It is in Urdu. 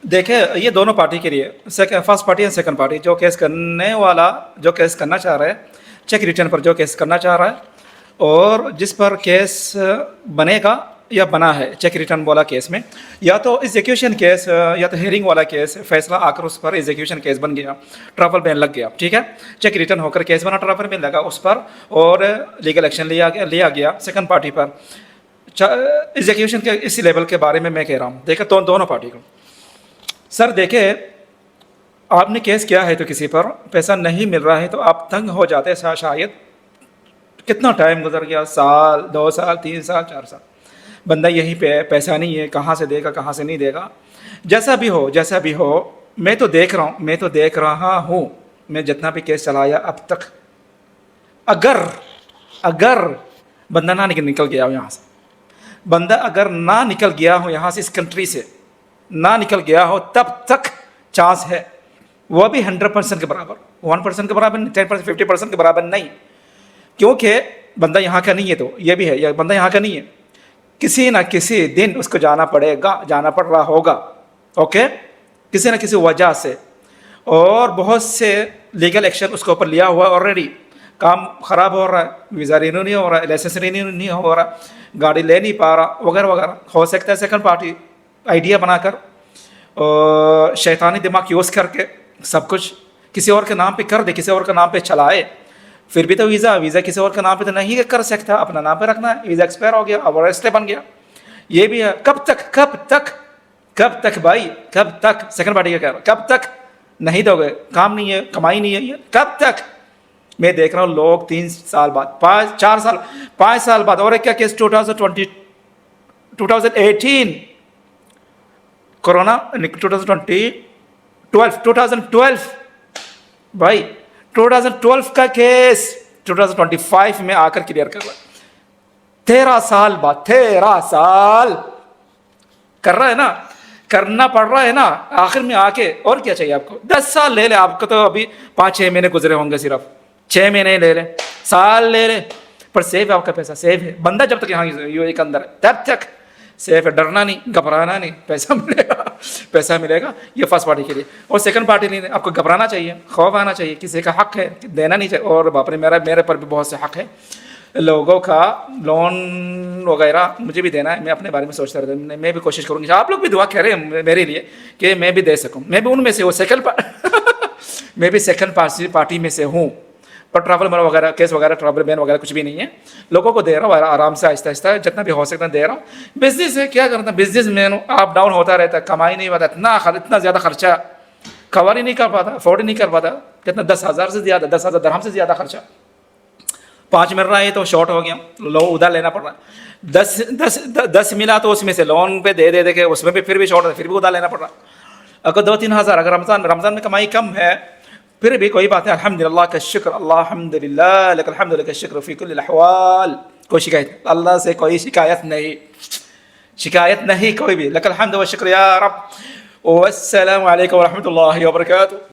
دیکھیں یہ دونوں پارٹی کے لیے، فرسٹ پارٹی اور سیکنڈ پارٹی، جو کیس کرنے والا جو کیس کرنا چاہ رہا ہے، چیک ریٹرن پر جو کیس کرنا چاہ رہا ہے، اور جس پر کیس بنے گا یا بنا ہے چیک ریٹرن والا کیس میں، یا تو ایگزیکیوشن کیس یا تو ہیئرنگ والا کیس، فیصلہ آ کر اس پر ایگزیکیوشن کیس بن گیا، ٹریول بین لگ گیا، ٹھیک ہے، چیک ریٹرن ہو کر کیس بنا، ٹریول بین لگا اس پر اور لیگل ایکشن لیا گیا سیکنڈ پارٹی پر۔ ایگزیکیوشن کے اسی لیول کے بارے میں کہہ رہا ہوں، دیکھیں تو دونوں پارٹی کو، سر دیکھیں آپ نے کیس کیا ہے تو کسی پر پیسہ نہیں مل رہا ہے تو آپ تنگ ہو جاتے ہیں، شاید کتنا ٹائم گزر گیا، سال، 2 سال، 3 سال، 4 سال، بندہ یہیں پہ پیسہ نہیں ہے، کہاں سے دے گا کہاں سے نہیں دے گا، جیسا بھی ہو، میں تو دیکھ رہا ہوں، میں جتنا بھی کیس چلایا اب تک، اگر بندہ نہ نکل گیا ہو یہاں سے، بندہ اگر نہ نکل گیا ہو یہاں سے، اس کنٹری سے نہ نکل گیا ہو، تب تک چانس ہے، وہ بھی 100% کے برابر، 1% کے برابر نہیں، 10%، 50% کے برابر نہیں، کیونکہ بندہ یہاں کا نہیں ہے، تو یہ بھی ہے، یہ بندہ یہاں کا نہیں ہے، کسی نہ کسی دن اس کو جانا پڑے گا، جانا پڑ رہا ہوگا، اوکے، کسی نہ کسی وجہ سے، اور بہت سے لیگل ایکشن اس کے اوپر لیا ہوا آلریڈی، کام خراب ہو رہا ہے، ویزا رینیو نہیں ہو رہا ہے، لائسنس رینیو نہیں ہو رہا، گاڑی لے نہیں پا رہا، وغیرہ وغیرہ، ہو سکتا ہے سیکنڈ پارٹی آئیڈیا بنا کر شیطانی دماغ یوز کر کے سب کچھ کسی اور کے نام پہ کر دے، کسی اور کے نام پہ چلائے، پھر بھی تو ویزا کسی اور کے نام پہ تو نہیں کر سکتا، اپنا نام پہ رکھنا ہے، ویزا ایکسپائر ہو گیا، اب رجسٹر بن گیا، یہ بھی ہے، کب تک بھائی، کب تک سیکنڈ پارٹی کا کہہ رہا، کب تک نہیں دو گے، کام نہیں ہے، کمائی نہیں ہے، یہ کب تک؟ میں دیکھ رہا ہوں لوگ 3 سال بعد، 5 سال بعد، اور ایک کیا کیس 2018 کورونا، 2012 بھائی، 2012 کا کیس 2025 میں آ کر کلیئر کر رہا ہے، 13 سال بعد، 13 سال کر رہا ہے نا، کرنا پڑ رہا ہے نا، آخر میں آ کے، اور کیا چاہیے آپ کو؟ 10 سال لے لے، آپ کو تو ابھی 5-6 مہینے گزرے ہوں گے، صرف 6 مہینے لے لے، سال لے لے، پر سیف ہے آپ کا پیسہ، سیف ہے، بندہ جب تک یہاں یو اے کے اندر ہے تب تک سیف ہے، ڈرنا نہیں، گھبرانا نہیں، پیسہ ملے گا، یہ فرسٹ پارٹی کے لیے، اور سیکنڈ پارٹی نہیں، آپ کو گھبرانا چاہیے، خوف آنا چاہیے، کسی کا حق ہے دینا نہیں چاہیے، اور باپ رے، میرے پر بھی بہت سے حق ہے، لوگوں کا لون وغیرہ مجھے بھی دینا ہے، میں اپنے بارے میں سوچتا رہتا ہوں، میں بھی کوشش کروں گی، آپ لوگ بھی دعا کریں میرے لیے کہ میں بھی دے سکوں، میں بھی ان میں سے ہوں، میں بھی سیکنڈ پارٹی میں سے ہوں، پر ٹریول وغیرہ کیس وغیرہ، ٹریول بین وغیرہ کچھ بھی نہیں ہے، لوگوں کو دے رہا ہوں آرام سے، آہستہ آہستہ، جتنا بھی ہو سکتا ہے دے رہا ہوں، بزنس ہے، کیا کرنا، بزنس مین اپ ڈاؤن ہوتا رہتا ہے، کمائی نہیں ہوتا، اتنا زیادہ خرچہ کور ہی نہیں کر پاتا، افورڈ ہی نہیں کر پاتا، کتنا 10,000 سے زیادہ، 10,000 درہم سے زیادہ خرچہ، 5 مل رہا ہے تو شارٹ ہو گیا، لو ادھر لینا پڑ رہا ہے، 10 ملا تو اس میں سے لون پہ دے کے اس میں بھی پھر بھی شارٹ ہے، پھر بھی ادھر لینا پڑ رہا ہے، اگر 2-3 ہزار، اگر رمضان میں کمائی کم ہے پھر بھی کوئی بات نہیں، الحمدللہ کا شکر، الحمدللہ لک الحمد لک الشکر فی کل الاحوال، کوئی شکایت اللہ سے کوئی شکایت نہیں کوئی بھی، لک الحمد والشکر یا رب، والسلام علیکم ورحمۃ اللہ وبرکاتہ۔